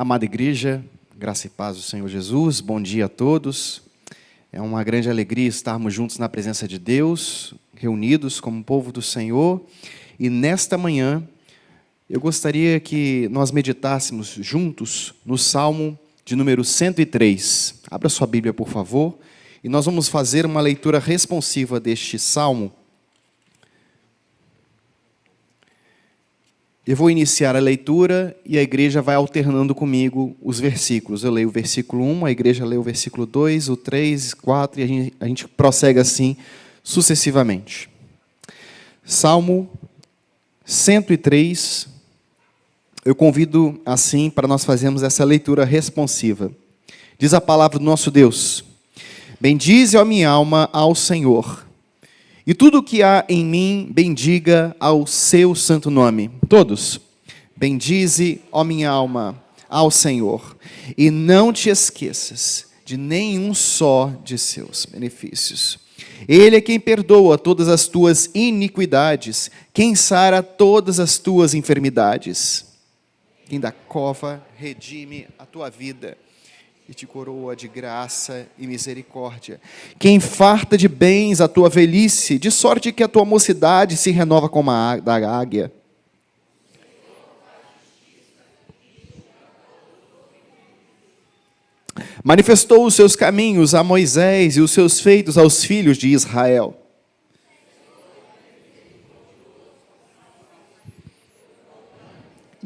Amada igreja, graça e paz do Senhor Jesus, bom dia a todos. É uma grande alegria estarmos juntos na presença de Deus, reunidos como povo do Senhor. E nesta manhã, eu gostaria que nós meditássemos juntos no Salmo de número 103. Abra sua Bíblia, por favor, e nós vamos fazer uma leitura responsiva deste Salmo. Eu vou iniciar a leitura e a igreja vai alternando comigo os versículos. Eu leio o versículo 1, a igreja lê o versículo 2, o 3, 4 e a gente prossegue assim sucessivamente. Salmo 103, eu convido assim para nós fazermos essa leitura responsiva. Diz a palavra do nosso Deus: bendize, ó minha alma, ao Senhor. E tudo o que há em mim, bendiga ao seu santo nome. Todos, bendize, ó minha alma, ao Senhor. E não te esqueças de nenhum só de seus benefícios. Ele é quem perdoa todas as tuas iniquidades, quem sara todas as tuas enfermidades. Quem da cova redime a tua vida e te coroa de graça e misericórdia. Quem farta de bens a tua velhice, de sorte que a tua mocidade se renova como a da águia. Manifestou os seus caminhos a Moisés e os seus feitos aos filhos de Israel.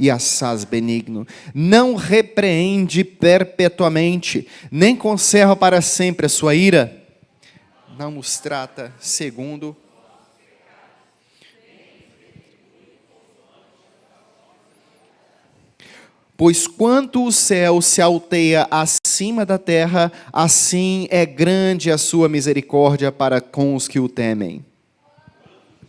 E assaz benigno, não repreende perpetuamente, nem conserva para sempre a sua ira, não nos trata segundo. Pois quanto o céu se alteia acima da terra, assim é grande a sua misericórdia para com os que o temem.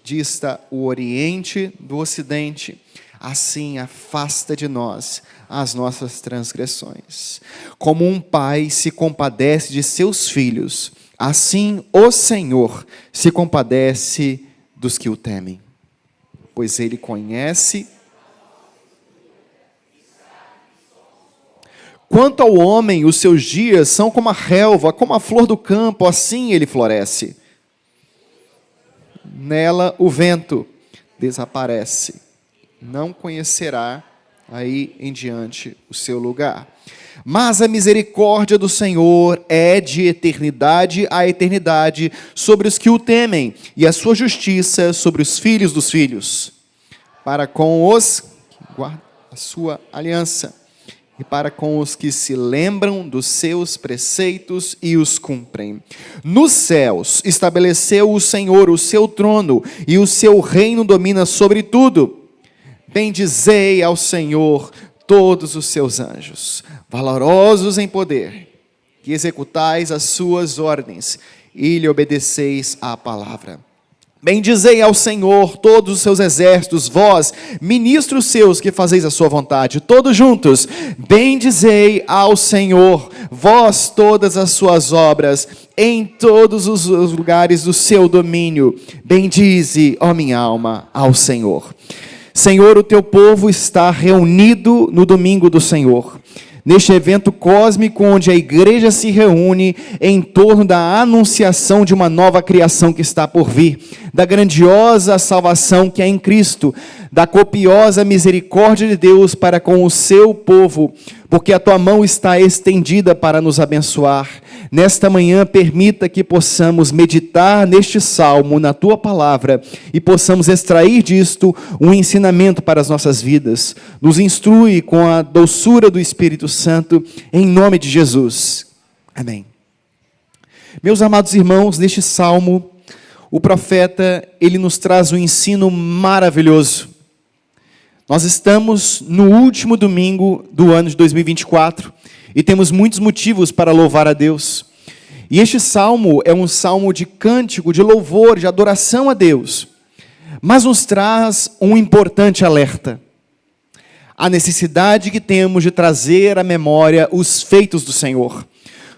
Dista o oriente do ocidente, assim afasta de nós as nossas transgressões. Como um pai se compadece de seus filhos, assim o Senhor se compadece dos que o temem. Pois Ele conhece. Quanto ao homem, os seus dias são como a relva, como a flor do campo, assim ele floresce. Nela o vento desaparece. Não conhecerá aí em diante o seu lugar. Mas a misericórdia do Senhor é de eternidade a eternidade sobre os que o temem, e a sua justiça sobre os filhos dos filhos, para com os que guardam a sua aliança, e para com os que se lembram dos seus preceitos e os cumprem. Nos céus estabeleceu o Senhor o seu trono, e o seu reino domina sobre tudo. Bendizei ao Senhor todos os seus anjos, valorosos em poder, que executais as suas ordens e lhe obedeceis à palavra. Bendizei ao Senhor todos os seus exércitos, vós, ministros seus, que fazeis a sua vontade, todos juntos. Bendizei ao Senhor, vós, todas as suas obras, em todos os lugares do seu domínio. Bendize, ó minha alma, ao Senhor. Senhor, o teu povo está reunido no domingo do Senhor, neste evento cósmico onde a igreja se reúne em torno da anunciação de uma nova criação que está por vir, da grandiosa salvação que é em Cristo, da copiosa misericórdia de Deus para com o seu povo, porque a tua mão está estendida para nos abençoar. Nesta manhã, permita que possamos meditar neste salmo, na tua palavra, e possamos extrair disto um ensinamento para as nossas vidas. Nos instrui com a doçura do Espírito Santo, em nome de Jesus. Amém. Meus amados irmãos, neste salmo, o profeta, ele nos traz um ensino maravilhoso. Nós estamos no último domingo do ano de 2024 e temos muitos motivos para louvar a Deus. E este salmo é um salmo de cântico, de louvor, de adoração a Deus, mas nos traz um importante alerta: a necessidade que temos de trazer à memória os feitos do Senhor.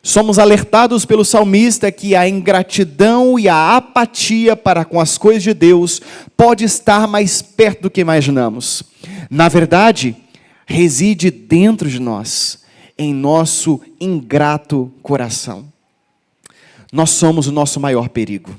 Somos alertados pelo salmista que a ingratidão e a apatia para com as coisas de Deus pode estar mais perto do que imaginamos. Na verdade, reside dentro de nós, em nosso ingrato coração. Nós somos o nosso maior perigo.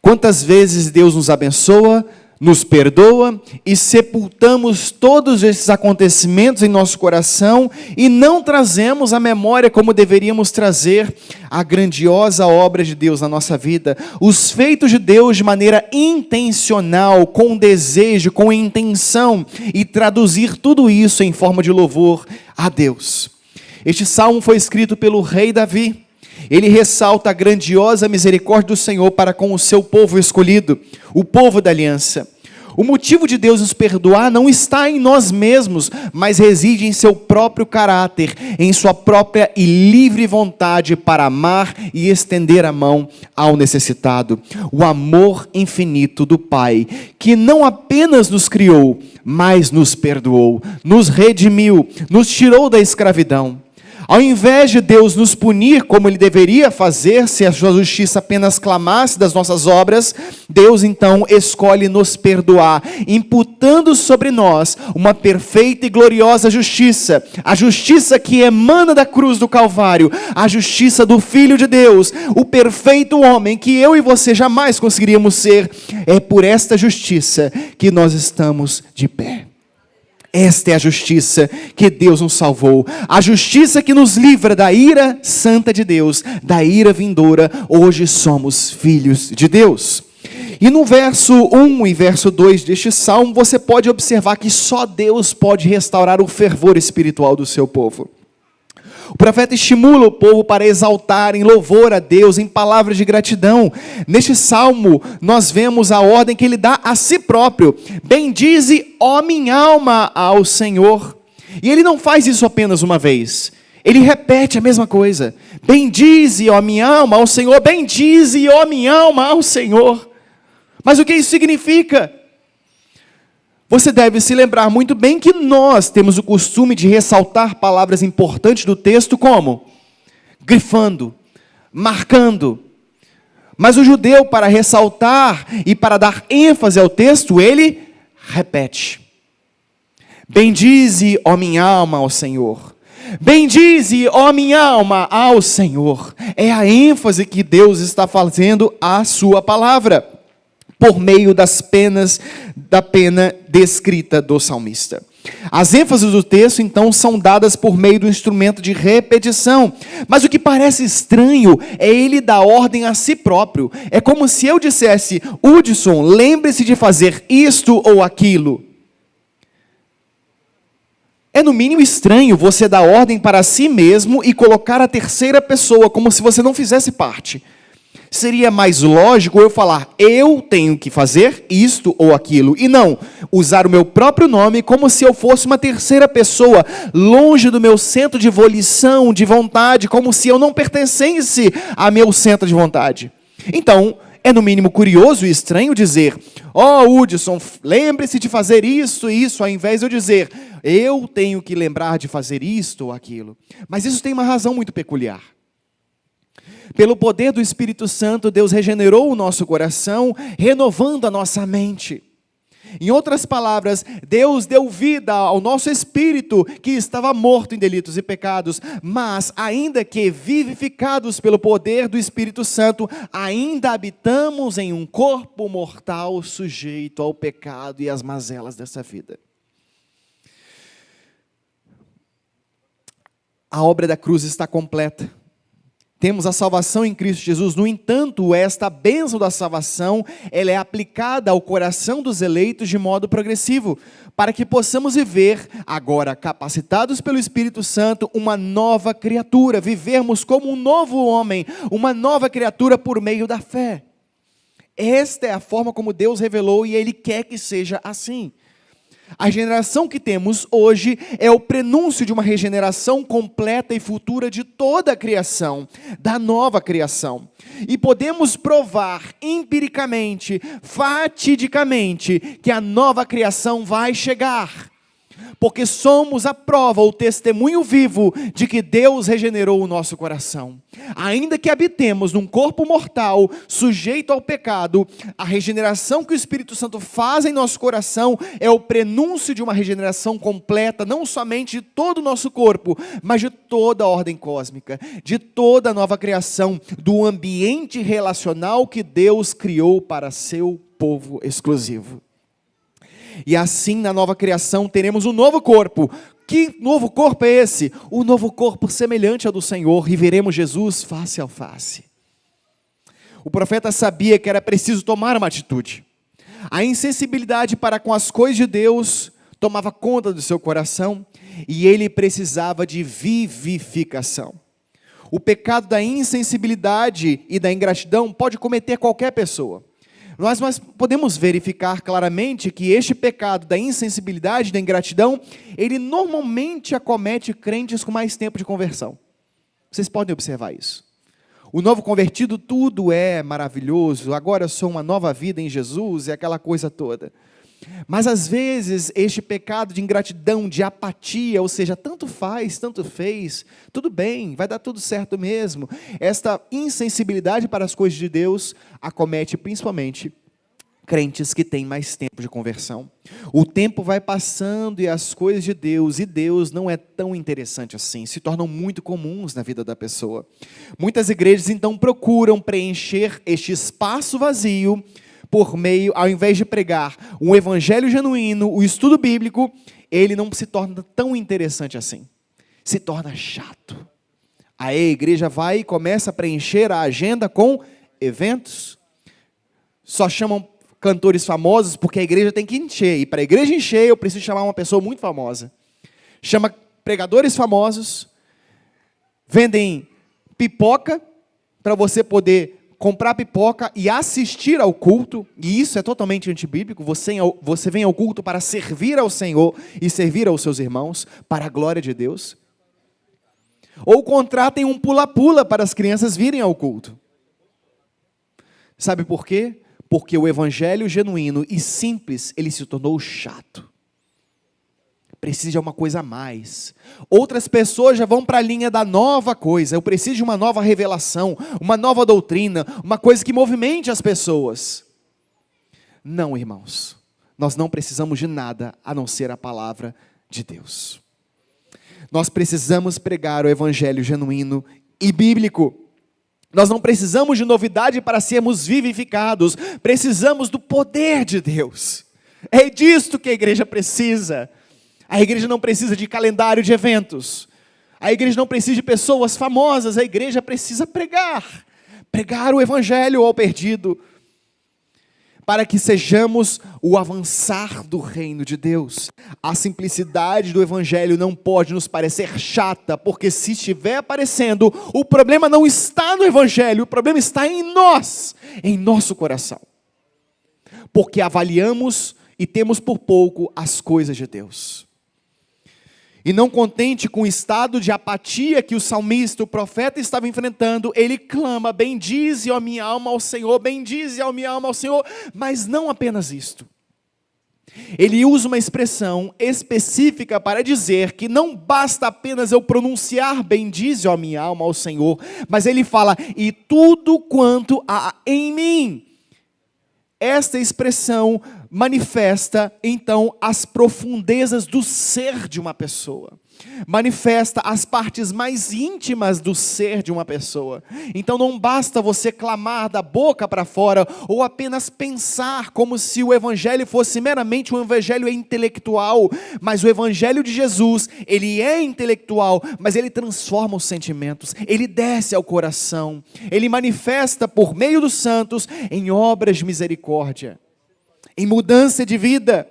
Quantas vezes Deus nos abençoa, nos perdoa e sepultamos todos esses acontecimentos em nosso coração e não trazemos à memória como deveríamos trazer a grandiosa obra de Deus na nossa vida, os feitos de Deus de maneira intencional, com desejo, com intenção, e traduzir tudo isso em forma de louvor a Deus. Este salmo foi escrito pelo rei Davi. Ele ressalta a grandiosa misericórdia do Senhor para com o seu povo escolhido, o povo da aliança. O motivo de Deus nos perdoar não está em nós mesmos, mas reside em seu próprio caráter, em sua própria e livre vontade para amar e estender a mão ao necessitado. O amor infinito do Pai, que não apenas nos criou, mas nos perdoou, nos redimiu, nos tirou da escravidão. Ao invés de Deus nos punir como Ele deveria fazer, se a sua justiça apenas clamasse das nossas obras, Deus então escolhe nos perdoar, imputando sobre nós uma perfeita e gloriosa justiça, a justiça que emana da cruz do Calvário, a justiça do Filho de Deus, o perfeito homem que eu e você jamais conseguiríamos ser. É por esta justiça que nós estamos de pé. Esta é a justiça que Deus nos salvou, a justiça que nos livra da ira santa de Deus, da ira vindoura. Hoje somos filhos de Deus. E no verso 1 e verso 2 deste salmo, você pode observar que só Deus pode restaurar o fervor espiritual do seu povo. O profeta estimula o povo para exaltar em louvor a Deus, em palavras de gratidão. Neste salmo, nós vemos a ordem que ele dá a si próprio. Bendize, ó minha alma, ao Senhor. E ele não faz isso apenas uma vez. Ele repete a mesma coisa. Bendize, ó minha alma, ao Senhor. Bendize, ó minha alma, ao Senhor. Mas o que isso significa? Você deve se lembrar muito bem que nós temos o costume de ressaltar palavras importantes do texto como? Grifando, marcando. Mas o judeu, para ressaltar e para dar ênfase ao texto, ele repete. Bendize, ó minha alma, ao Senhor. Bendize, ó minha alma, ao Senhor. É a ênfase que Deus está fazendo à sua palavra, por meio da pena descrita do salmista. As ênfases do texto, então, são dadas por meio do instrumento de repetição. Mas o que parece estranho é ele dar ordem a si próprio. É como se eu dissesse: Hudson, lembre-se de fazer isto ou aquilo. É no mínimo estranho você dar ordem para si mesmo e colocar a terceira pessoa, como se você não fizesse parte. Seria mais lógico eu falar, eu tenho que fazer isto ou aquilo, e não usar o meu próprio nome como se eu fosse uma terceira pessoa, longe do meu centro de volição, de vontade, como se eu não pertencesse a meu centro de vontade. Então, é no mínimo curioso e estranho dizer, Hudson, lembre-se de fazer isso e isso, ao invés de eu dizer, eu tenho que lembrar de fazer isto ou aquilo. Mas isso tem uma razão muito peculiar. Pelo poder do Espírito Santo, Deus regenerou o nosso coração, renovando a nossa mente. Em outras palavras, Deus deu vida ao nosso espírito, que estava morto em delitos e pecados, mas ainda que vivificados pelo poder do Espírito Santo, ainda habitamos em um corpo mortal sujeito ao pecado e às mazelas dessa vida. A obra da cruz está completa. Temos a salvação em Cristo Jesus. No entanto, esta bênção da salvação, ela é aplicada ao coração dos eleitos de modo progressivo, para que possamos viver, agora capacitados pelo Espírito Santo, uma nova criatura, vivermos como um novo homem, uma nova criatura por meio da fé. Esta é a forma como Deus revelou e Ele quer que seja assim. A regeneração que temos hoje é o prenúncio de uma regeneração completa e futura de toda a criação, da nova criação. E podemos provar empiricamente, fatidicamente, que a nova criação vai chegar. Porque somos a prova, o testemunho vivo de que Deus regenerou o nosso coração. Ainda que habitemos num corpo mortal, sujeito ao pecado, a regeneração que o Espírito Santo faz em nosso coração é o prenúncio de uma regeneração completa, não somente de todo o nosso corpo, mas de toda a ordem cósmica, de toda a nova criação, do ambiente relacional que Deus criou para seu povo exclusivo. E assim, na nova criação, teremos um novo corpo. Que novo corpo é esse? O novo corpo semelhante ao do Senhor, e veremos Jesus face a face. O profeta sabia que era preciso tomar uma atitude. A insensibilidade para com as coisas de Deus tomava conta do seu coração, e ele precisava de vivificação. O pecado da insensibilidade e da ingratidão pode cometer qualquer pessoa. Nós podemos verificar claramente que este pecado da insensibilidade e da ingratidão, ele normalmente acomete crentes com mais tempo de conversão. Vocês podem observar isso. O novo convertido, tudo é maravilhoso, agora eu sou uma nova vida em Jesus, e aquela coisa toda. Mas às vezes este pecado de ingratidão, de apatia, ou seja, tanto faz, tanto fez, tudo bem, vai dar tudo certo mesmo. Esta insensibilidade para as coisas de Deus acomete principalmente crentes que têm mais tempo de conversão. O tempo vai passando e as coisas de Deus e Deus não é tão interessante assim, se tornam muito comuns na vida da pessoa. Muitas igrejas então procuram preencher este espaço vazio por meio, ao invés de pregar um evangelho genuíno, o estudo bíblico, ele não se torna tão interessante assim. Se torna chato. Aí a igreja vai e começa a preencher a agenda com eventos. Só chamam cantores famosos porque a igreja tem que encher. E para a igreja encher, eu preciso chamar uma pessoa muito famosa. Chama pregadores famosos. Vendem pipoca para você poder comprar pipoca e assistir ao culto, e isso é totalmente antibíblico. Você vem ao culto para servir ao Senhor e servir aos seus irmãos, para a glória de Deus. Ou contratem um pula-pula para as crianças virem ao culto. Sabe por quê? Porque o evangelho genuíno e simples, ele se tornou chato. Precisa de uma coisa a mais. Outras pessoas já vão para a linha da nova coisa. Eu preciso de uma nova revelação, uma nova doutrina, uma coisa que movimente as pessoas. Não, irmãos. Nós não precisamos de nada a não ser a palavra de Deus. Nós precisamos pregar o evangelho genuíno e bíblico. Nós não precisamos de novidade para sermos vivificados. Precisamos do poder de Deus. É disto que a igreja precisa. A igreja não precisa de calendário de eventos. A igreja não precisa de pessoas famosas. A igreja precisa pregar. Pregar o evangelho ao perdido. Para que sejamos o avançar do reino de Deus. A simplicidade do evangelho não pode nos parecer chata, porque se estiver aparecendo, o problema não está no evangelho, o problema está em nós, em nosso coração. Porque avaliamos e temos por pouco as coisas de Deus. E não contente com o estado de apatia que o salmista, o profeta, estava enfrentando, ele clama: bendize, ó minha alma, ao Senhor, bendize, ó minha alma, ao Senhor. Mas não apenas isto. Ele usa uma expressão específica para dizer que não basta apenas eu pronunciar bendize, ó minha alma, ao Senhor, mas ele fala: e tudo quanto há em mim. Esta expressão manifesta, então, as profundezas do ser de uma pessoa. Manifesta as partes mais íntimas do ser de uma pessoa. Então não basta você clamar da boca para fora, ou apenas pensar como se o evangelho fosse meramente um evangelho intelectual. Mas o evangelho de Jesus, ele é intelectual, mas ele transforma os sentimentos, ele desce ao coração, ele manifesta por meio dos santos em obras de misericórdia, em mudança de vida,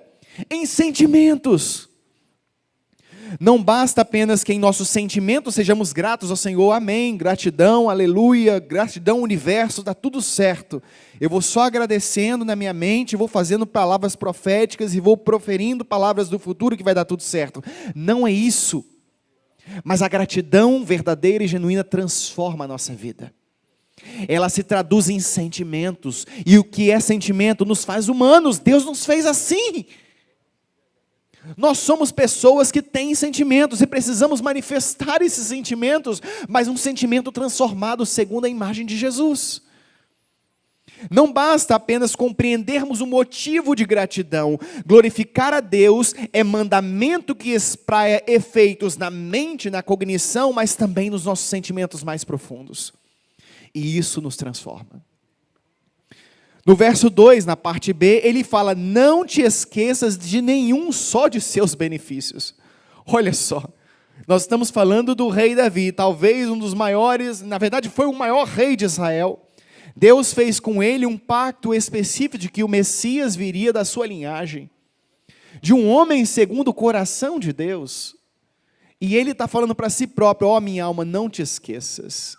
em sentimentos. Não basta apenas que em nossos sentimentos sejamos gratos ao Senhor, amém, gratidão, aleluia, gratidão, universo, está tudo certo. Eu vou só agradecendo na minha mente, vou fazendo palavras proféticas e vou proferindo palavras do futuro que vai dar tudo certo. Não é isso. Mas a gratidão verdadeira e genuína transforma a nossa vida. Ela se traduz em sentimentos, e o que é sentimento nos faz humanos. Deus nos fez assim. Nós somos pessoas que têm sentimentos e precisamos manifestar esses sentimentos, mas um sentimento transformado segundo a imagem de Jesus. Não basta apenas compreendermos o motivo de gratidão. Glorificar a Deus é mandamento que espraia efeitos na mente, na cognição, mas também nos nossos sentimentos mais profundos. E isso nos transforma. No verso 2, na parte B, ele fala: não te esqueças de nenhum só de seus benefícios. Olha só, nós estamos falando do rei Davi, talvez um dos maiores, na verdade foi o maior rei de Israel. Deus fez com ele um pacto específico de que o Messias viria da sua linhagem, de um homem segundo o coração de Deus. E ele está falando para si próprio: ó minha alma, não te esqueças.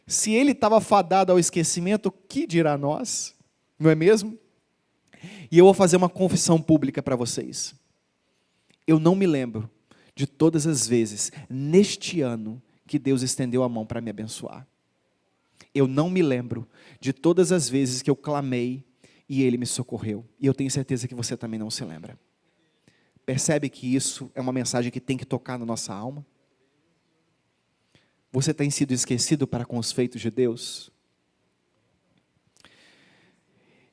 Se ele estava fadado ao esquecimento, o que dirá nós? Não é mesmo? E eu vou fazer uma confissão pública para vocês. Eu não me lembro de todas as vezes, neste ano, que Deus estendeu a mão para me abençoar. Eu não me lembro de todas as vezes que eu clamei e Ele me socorreu. E eu tenho certeza que você também não se lembra. Percebe que isso é uma mensagem que tem que tocar na nossa alma? Você tem sido esquecido para com os feitos de Deus?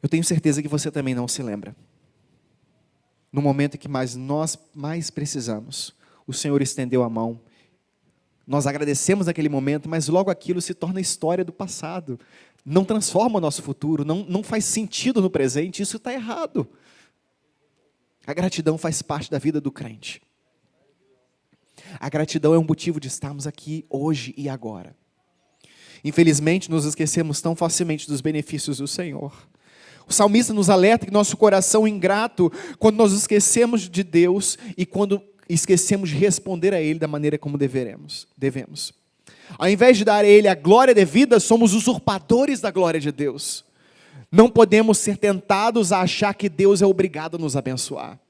Eu tenho certeza que você também não se lembra. No momento em que nós mais precisamos, o Senhor estendeu a mão. Nós agradecemos naquele momento, mas logo aquilo se torna história do passado. Não transforma o nosso futuro, não faz sentido no presente, isso está errado. A gratidão faz parte da vida do crente. A gratidão é um motivo de estarmos aqui hoje e agora. Infelizmente, nos esquecemos tão facilmente dos benefícios do Senhor. O salmista nos alerta que nosso coração é ingrato quando nós esquecemos de Deus e quando esquecemos de responder a Ele da maneira como devemos. Ao invés de dar a Ele a glória devida, somos usurpadores da glória de Deus. Não podemos ser tentados a achar que Deus é obrigado a nos abençoar.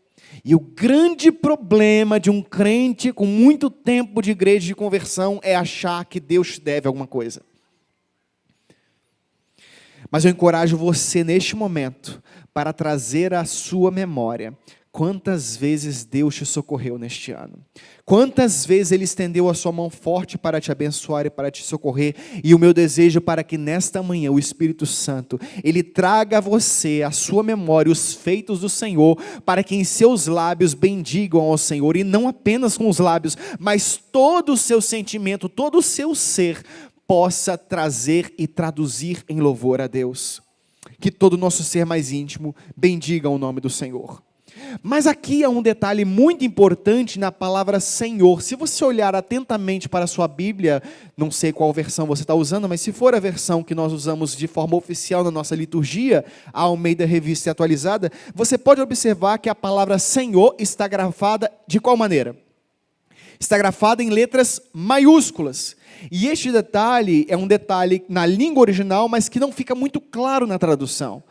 E o grande problema de um crente com muito tempo de igreja de conversão é achar que Deus te deve alguma coisa. Mas eu encorajo você neste momento para trazer à sua memória quantas vezes Deus te socorreu neste ano. Quantas vezes Ele estendeu a sua mão forte para te abençoar e para te socorrer. E o meu desejo para que nesta manhã o Espírito Santo, Ele traga a você, a sua memória, os feitos do Senhor, para que em seus lábios bendigam ao Senhor. E não apenas com os lábios, mas todo o seu sentimento, todo o seu ser, possa trazer e traduzir em louvor a Deus. Que todo o nosso ser mais íntimo bendiga o nome do Senhor. Mas aqui há um detalhe muito importante na palavra Senhor. Se você olhar atentamente para a sua Bíblia, não sei qual versão você está usando, mas se for a versão que nós usamos de forma oficial na nossa liturgia, a Almeida Revista e Atualizada, você pode observar que a palavra Senhor está grafada de qual maneira? Está grafada em letras maiúsculas. E este detalhe é um detalhe na língua original, mas que não fica muito claro na tradução.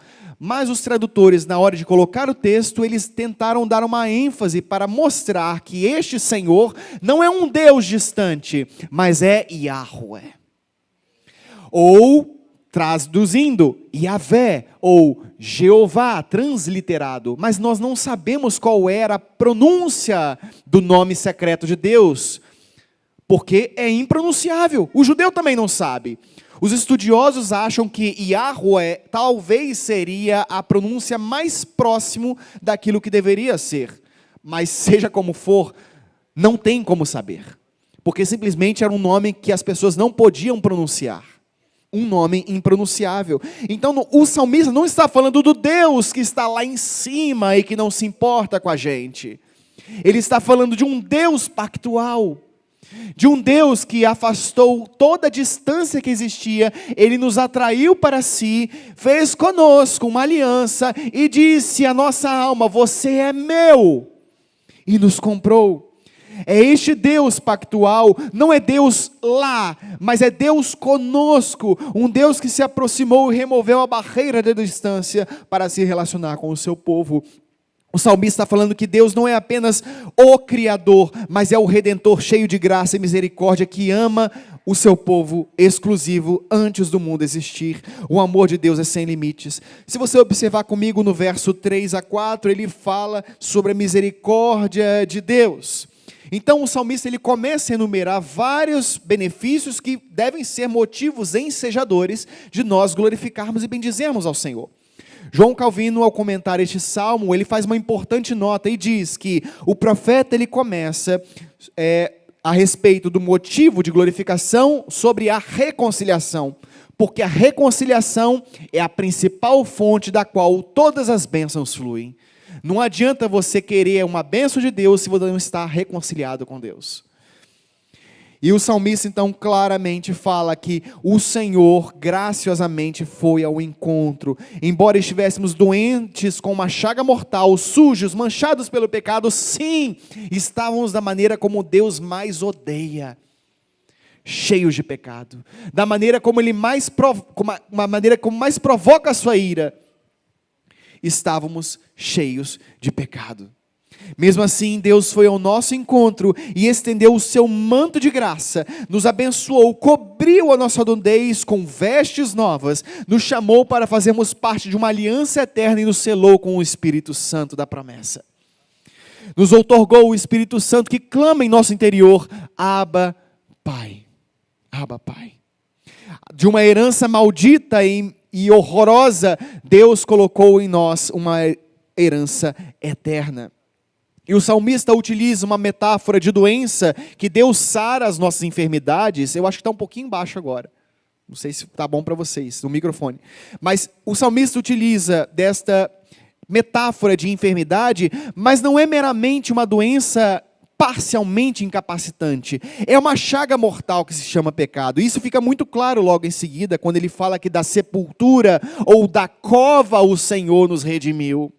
Mas os tradutores, na hora de colocar o texto, eles tentaram dar uma ênfase para mostrar que este Senhor não é um Deus distante, mas é Yahweh. Ou, traduzindo, Yahvé, ou Jeová, transliterado. Mas nós não sabemos qual era a pronúncia do nome secreto de Deus, porque é impronunciável. O judeu também não sabe. Os estudiosos acham que Yahweh talvez seria a pronúncia mais próximo daquilo que deveria ser. Mas seja como for, não tem como saber. Porque simplesmente era um nome que as pessoas não podiam pronunciar. Um nome impronunciável. Então o salmista não está falando do Deus que está lá em cima e que não se importa com a gente. Ele está falando de um Deus pactual. De um Deus que afastou toda a distância que existia, Ele nos atraiu para si, fez conosco uma aliança e disse à nossa alma: você é meu, e nos comprou. É este Deus pactual, não é Deus lá, mas é Deus conosco, um Deus que se aproximou e removeu a barreira da distância para se relacionar com o seu povo. O salmista está falando que Deus não é apenas o Criador, mas é o Redentor cheio de graça e misericórdia que ama o seu povo exclusivo antes do mundo existir. O amor de Deus é sem limites. Se você observar comigo no verso 3 a 4, ele fala sobre a misericórdia de Deus. Então o salmista ele começa a enumerar vários benefícios que devem ser motivos ensejadores de nós glorificarmos e bendizermos ao Senhor. João Calvino, ao comentar este salmo, ele faz uma importante nota e diz que o profeta ele começa a respeito do motivo de glorificação sobre a reconciliação, porque a reconciliação é a principal fonte da qual todas as bênçãos fluem. Não adianta você querer uma bênção de Deus se você não está reconciliado com Deus. E o salmista então claramente fala que o Senhor graciosamente foi ao encontro. Embora estivéssemos doentes com uma chaga mortal, sujos, manchados pelo pecado, sim, estávamos da maneira como Deus mais odeia, cheios de pecado. Da maneira como Ele mais mais provoca a sua ira, estávamos cheios de pecado. Mesmo assim, Deus foi ao nosso encontro e estendeu o seu manto de graça, nos abençoou, cobriu a nossa nudez com vestes novas, nos chamou para fazermos parte de uma aliança eterna e nos selou com o Espírito Santo da promessa. Nos outorgou o Espírito Santo que clama em nosso interior, Abba, Pai. Abba, Pai. De uma herança maldita e horrorosa, Deus colocou em nós uma herança eterna. E o salmista utiliza uma metáfora de doença, que Deus sara as nossas enfermidades. Eu acho que está um pouquinho baixo agora. Não sei se está bom para vocês, no microfone. Mas o salmista utiliza desta metáfora de enfermidade, mas não é meramente uma doença parcialmente incapacitante. É uma chaga mortal que se chama pecado. Isso fica muito claro logo em seguida, quando ele fala que da sepultura ou da cova o Senhor nos redimiu.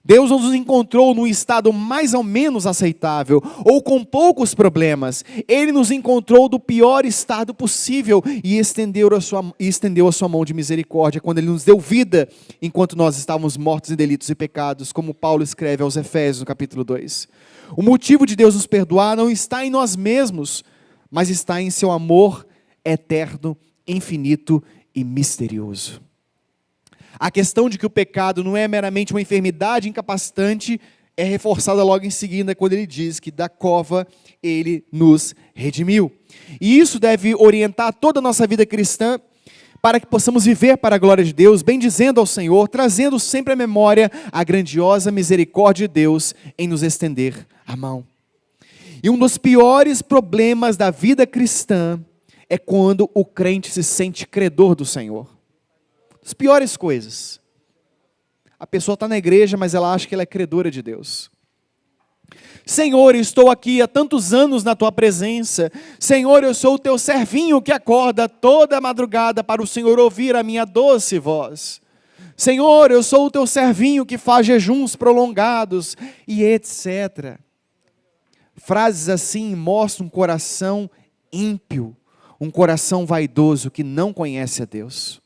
Deus nos encontrou num estado mais ou menos aceitável, ou com poucos problemas. Ele nos encontrou do pior estado possível e estendeu a sua mão de misericórdia, quando Ele nos deu vida, enquanto nós estávamos mortos em delitos e pecados, como Paulo escreve aos Efésios, no capítulo 2. O motivo de Deus nos perdoar não está em nós mesmos, mas está em seu amor eterno, infinito e misterioso. A questão de que o pecado não é meramente uma enfermidade incapacitante é reforçada logo em seguida, quando ele diz que da cova ele nos redimiu. E isso deve orientar toda a nossa vida cristã, para que possamos viver para a glória de Deus, bendizendo ao Senhor, trazendo sempre à memória a grandiosa misericórdia de Deus em nos estender a mão. E um dos piores problemas da vida cristã é quando o crente se sente credor do Senhor. As piores coisas. A pessoa está na igreja, mas ela acha que ela é credora de Deus. Senhor, eu estou aqui há tantos anos na tua presença. Senhor, eu sou o teu servinho que acorda toda a madrugada para o Senhor ouvir a minha doce voz. Senhor, eu sou o teu servinho que faz jejuns prolongados e etc. Frases assim mostram um coração ímpio, um coração vaidoso que não conhece a Deus.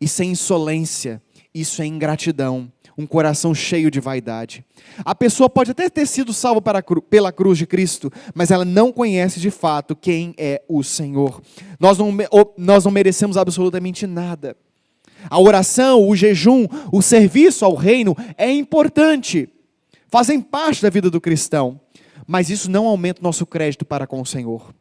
Isso é insolência, isso é ingratidão, um coração cheio de vaidade. A pessoa pode até ter sido salva pela cruz de Cristo, mas ela não conhece de fato quem é o Senhor. Nós não merecemos absolutamente nada. A oração, o jejum, o serviço ao reino é importante, fazem parte da vida do cristão, mas isso não aumenta o nosso crédito para com o Senhor.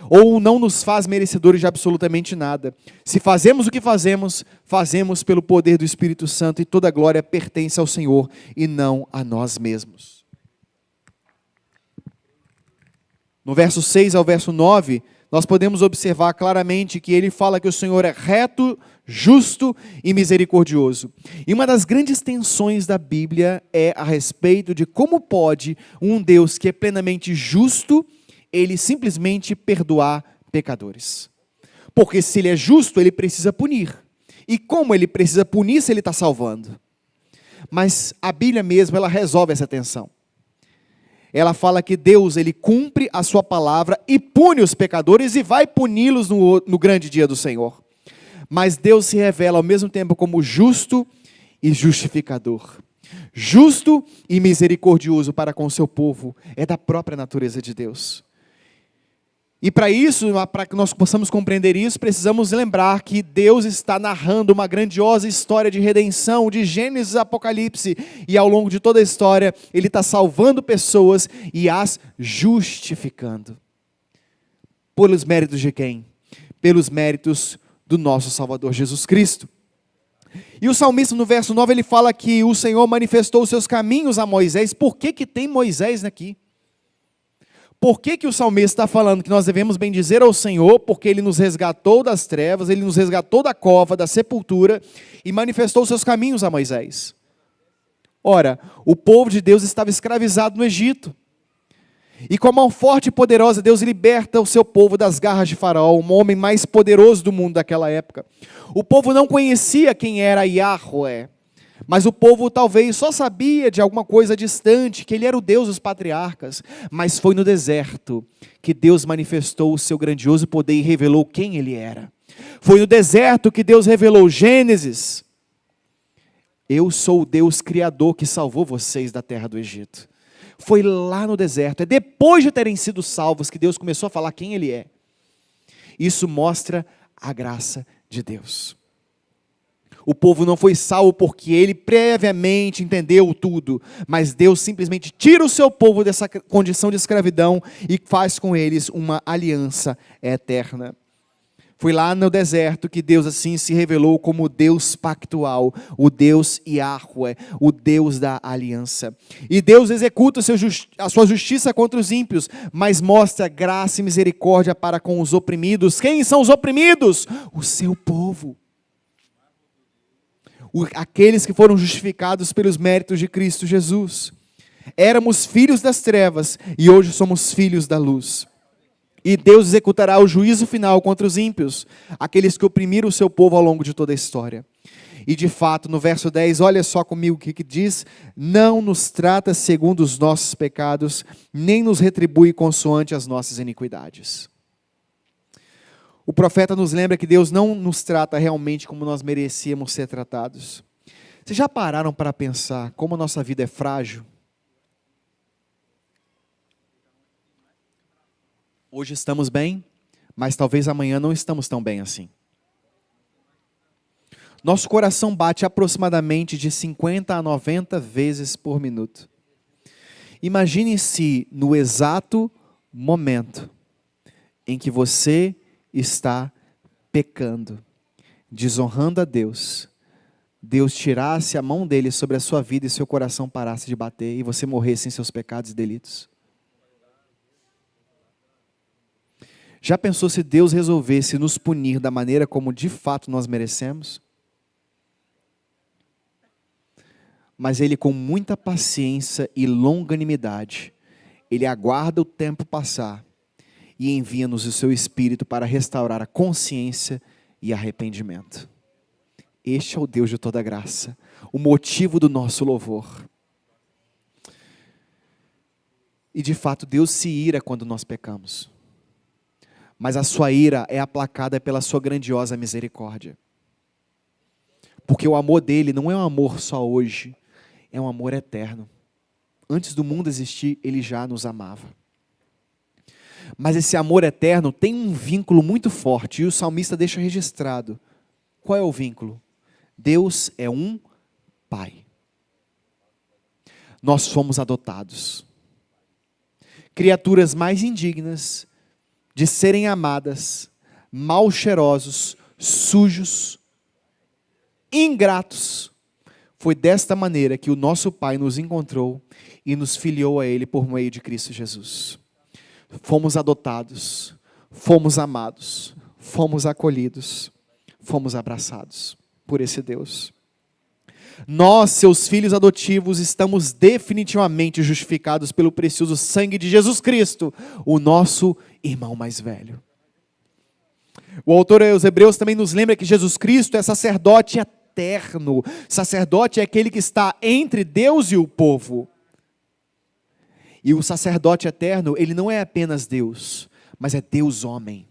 Ou não nos faz merecedores de absolutamente nada. Se fazemos o que fazemos, fazemos pelo poder do Espírito Santo, e toda a glória pertence ao Senhor e não a nós mesmos. No verso 6 ao verso 9, nós podemos observar claramente que ele fala que o Senhor é reto, justo e misericordioso. E uma das grandes tensões da Bíblia é a respeito de como pode um Deus que é plenamente justo, ele simplesmente perdoar pecadores. Porque se ele é justo, ele precisa punir. E como ele precisa punir se ele está salvando? Mas a Bíblia mesmo, ela resolve essa tensão. Ela fala que Deus, ele cumpre a sua palavra e pune os pecadores e vai puni-los no grande dia do Senhor. Mas Deus se revela ao mesmo tempo como justo e justificador. Justo e misericordioso para com o seu povo. É da própria natureza de Deus. E para isso, para que nós possamos compreender isso, precisamos lembrar que Deus está narrando uma grandiosa história de redenção, de Gênesis a Apocalipse, e ao longo de toda a história, Ele está salvando pessoas e as justificando. Pelos méritos de quem? Pelos méritos do nosso Salvador Jesus Cristo. E o salmista no verso 9, ele fala que o Senhor manifestou os seus caminhos a Moisés. Por que tem Moisés aqui? Por que o salmista está falando que nós devemos bendizer ao Senhor? Porque Ele nos resgatou das trevas, Ele nos resgatou da cova, da sepultura, e manifestou os seus caminhos a Moisés. Ora, o povo de Deus estava escravizado no Egito. E com a mão forte e poderosa, Deus liberta o seu povo das garras de Faraó, um homem mais poderoso do mundo daquela época. O povo não conhecia quem era Yahweh, mas o povo talvez só sabia de alguma coisa distante, que Ele era o Deus dos patriarcas. Mas foi no deserto que Deus manifestou o seu grandioso poder e revelou quem Ele era. Foi no deserto que Deus revelou Gênesis. Eu sou o Deus Criador que salvou vocês da terra do Egito. Foi lá no deserto, é depois de terem sido salvos que Deus começou a falar quem Ele é. Isso mostra a graça de Deus. O povo não foi salvo porque ele previamente entendeu tudo, mas Deus simplesmente tira o seu povo dessa condição de escravidão e faz com eles uma aliança eterna. Foi lá no deserto que Deus assim se revelou como o Deus pactual, o Deus Yahweh, o Deus da aliança. E Deus executa a sua justiça contra os ímpios, mas mostra graça e misericórdia para com os oprimidos. Quem são os oprimidos? O seu povo. Aqueles que foram justificados pelos méritos de Cristo Jesus. Éramos filhos das trevas e hoje somos filhos da luz. E Deus executará o juízo final contra os ímpios, aqueles que oprimiram o seu povo ao longo de toda a história. E de fato, no verso 10, olha só comigo o que diz: não nos trata segundo os nossos pecados, nem nos retribui consoante as nossas iniquidades. O profeta nos lembra que Deus não nos trata realmente como nós merecíamos ser tratados. Vocês já pararam para pensar como a nossa vida é frágil? Hoje estamos bem, mas talvez amanhã não estamos tão bem assim. Nosso coração bate aproximadamente de 50 a 90 vezes por minuto. Imagine se no exato momento em que você está pecando, desonrando a Deus, Deus tirasse a mão dele sobre a sua vida e seu coração parasse de bater e você morresse em seus pecados e delitos. Já pensou se Deus resolvesse nos punir da maneira como de fato nós merecemos? Mas Ele, com muita paciência e longanimidade, Ele aguarda o tempo passar e envia-nos o seu Espírito para restaurar a consciência e arrependimento. Este é o Deus de toda graça, o motivo do nosso louvor. E de fato Deus se ira quando nós pecamos. Mas a sua ira é aplacada pela sua grandiosa misericórdia. Porque o amor dele não é um amor só hoje, é um amor eterno. Antes do mundo existir, ele já nos amava. Mas esse amor eterno tem um vínculo muito forte, e o salmista deixa registrado. Qual é o vínculo? Deus é um Pai. Nós fomos adotados. Criaturas mais indignas de serem amadas, mal cheirosos, sujos, ingratos. Foi desta maneira que o nosso Pai nos encontrou e nos filiou a Ele por meio de Cristo Jesus. Fomos adotados, fomos amados, fomos acolhidos, fomos abraçados por esse Deus. Nós, seus filhos adotivos, estamos definitivamente justificados pelo precioso sangue de Jesus Cristo, o nosso irmão mais velho. O autor aos Hebreus também nos lembra que Jesus Cristo é sacerdote eterno. Sacerdote é aquele que está entre Deus e o povo. E o sacerdote eterno, ele não é apenas Deus, mas é Deus homem.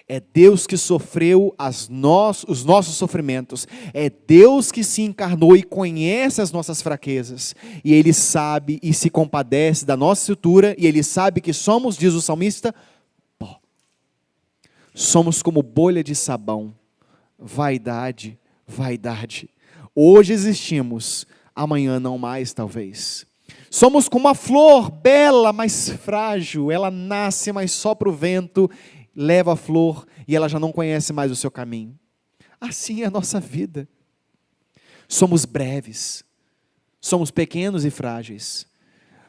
É Deus que sofreu os nossos sofrimentos. É Deus que se encarnou e conhece as nossas fraquezas. E Ele sabe e se compadece da nossa estrutura. E Ele sabe que somos, diz o salmista, pó. Somos como bolha de sabão. Vaidade, vaidade. Hoje existimos, amanhã não mais, talvez. Somos como uma flor bela, mas frágil. Ela nasce, mas sopra o vento, leva a flor e ela já não conhece mais o seu caminho. Assim é a nossa vida. Somos breves, somos pequenos e frágeis.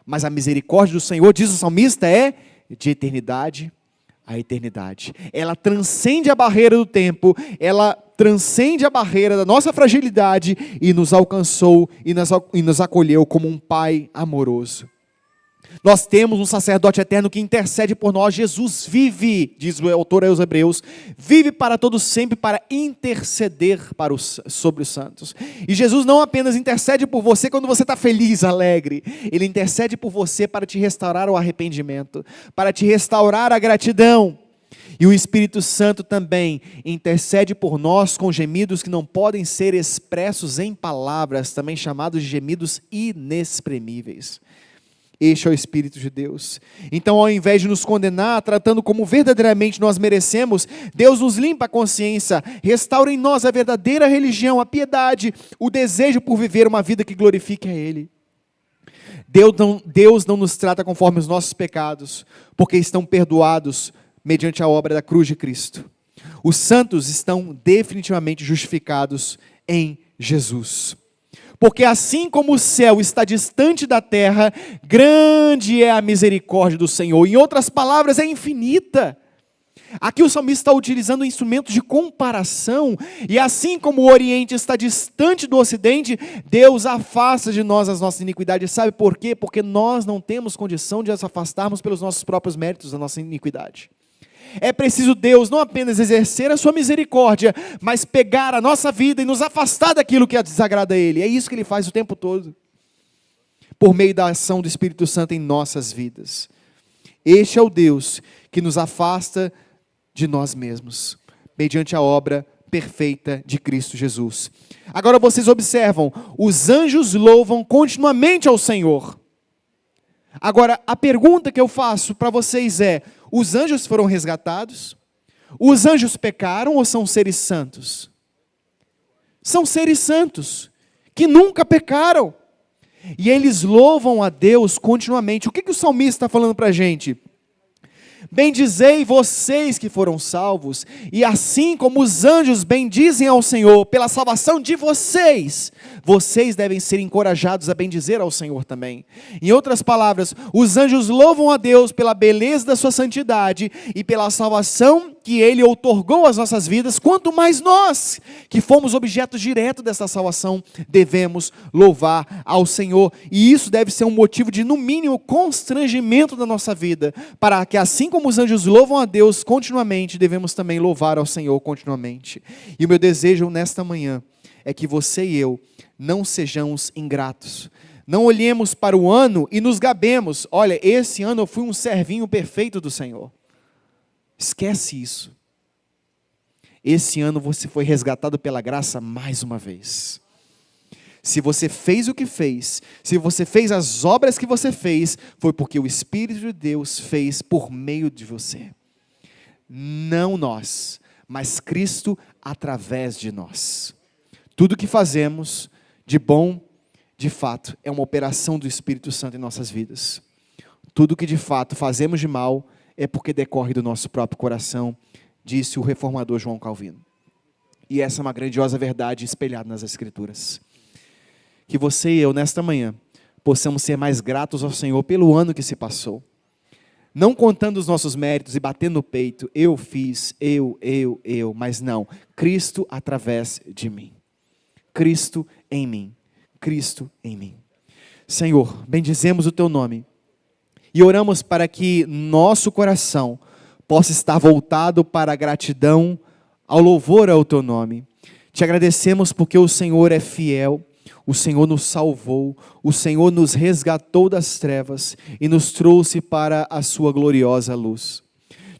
Mas a misericórdia do Senhor, diz o salmista, é de eternidade a eternidade. Ela transcende a barreira do tempo, ela transcende a barreira da nossa fragilidade e nos alcançou e nos acolheu como um Pai amoroso. Nós temos um sacerdote eterno que intercede por nós. Jesus vive, diz o autor aos Hebreus, vive para todos sempre para interceder sobre os santos. E Jesus não apenas intercede por você quando você está feliz, alegre. Ele intercede por você para te restaurar o arrependimento, para te restaurar a gratidão. E o Espírito Santo também intercede por nós com gemidos que não podem ser expressos em palavras, também chamados de gemidos inexprimíveis. Este é o Espírito de Deus. Então, ao invés de nos condenar, tratando como verdadeiramente nós merecemos, Deus nos limpa a consciência, restaura em nós a verdadeira religião, a piedade, o desejo por viver uma vida que glorifique a Ele. Deus não nos trata conforme os nossos pecados, porque estão perdoados mediante a obra da cruz de Cristo. Os santos estão definitivamente justificados em Jesus. Porque assim como o céu está distante da terra, grande é a misericórdia do Senhor. Em outras palavras, é infinita. Aqui o salmista está utilizando instrumentos de comparação. E assim como o Oriente está distante do Ocidente, Deus afasta de nós as nossas iniquidades. Sabe por quê? Porque nós não temos condição de as afastarmos pelos nossos próprios méritos da nossa iniquidade. É preciso Deus não apenas exercer a sua misericórdia, mas pegar a nossa vida e nos afastar daquilo que desagrada a Ele. É isso que Ele faz o tempo todo, por meio da ação do Espírito Santo em nossas vidas. Este é o Deus que nos afasta de nós mesmos, mediante a obra perfeita de Cristo Jesus. Agora vocês observam, os anjos louvam continuamente ao Senhor. Agora, a pergunta que eu faço para vocês é: os anjos foram resgatados? Os anjos pecaram ou são seres santos? São seres santos, que nunca pecaram. E eles louvam a Deus continuamente. O que o salmista está falando para a gente? Bendizei vocês que foram salvos, e assim como os anjos bendizem ao Senhor pela salvação de vocês, vocês devem ser encorajados a bendizer ao Senhor também. Em outras palavras, os anjos louvam a Deus pela beleza da sua santidade e pela salvação que Ele outorgou às nossas vidas, quanto mais nós, que fomos objetos diretos dessa salvação, devemos louvar ao Senhor. E isso deve ser um motivo de, no mínimo, constrangimento da nossa vida, para que assim como os anjos louvam a Deus continuamente, devemos também louvar ao Senhor continuamente. E o meu desejo nesta manhã é que você e eu não sejamos ingratos. Não olhemos para o ano e nos gabemos: olha, esse ano eu fui um servinho perfeito do Senhor. Esquece isso. Esse ano você foi resgatado pela graça mais uma vez. Se você fez o que fez, se você fez as obras que você fez, foi porque o Espírito de Deus fez por meio de você. Não nós, mas Cristo através de nós. Tudo que fazemos de bom, de fato, é uma operação do Espírito Santo em nossas vidas. Tudo que de fato fazemos de mal é porque decorre do nosso próprio coração, disse o reformador João Calvino. E essa é uma grandiosa verdade espelhada nas Escrituras. Que você e eu, nesta manhã, possamos ser mais gratos ao Senhor pelo ano que se passou. Não contando os nossos méritos e batendo no peito: eu fiz, eu, mas não. Cristo através de mim. Cristo em mim. Cristo em mim. Senhor, bendizemos o Teu nome. E oramos para que nosso coração possa estar voltado para a gratidão, ao louvor ao Teu nome. Te agradecemos porque o Senhor é fiel, o Senhor nos salvou, o Senhor nos resgatou das trevas e nos trouxe para a Sua gloriosa luz.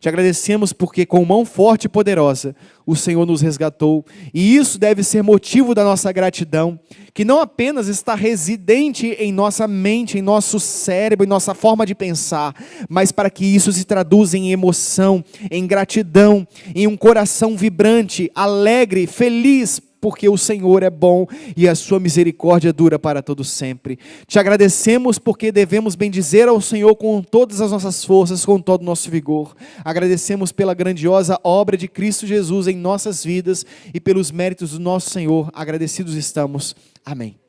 Te agradecemos porque com mão forte e poderosa o Senhor nos resgatou, e isso deve ser motivo da nossa gratidão, que não apenas está residente em nossa mente, em nosso cérebro, em nossa forma de pensar, mas para que isso se traduza em emoção, em gratidão, em um coração vibrante, alegre, feliz, porque o Senhor é bom e a sua misericórdia dura para todo sempre. Te agradecemos porque devemos bendizer ao Senhor com todas as nossas forças, com todo o nosso vigor. Agradecemos pela grandiosa obra de Cristo Jesus em nossas vidas e pelos méritos do nosso Senhor. Agradecidos estamos. Amém.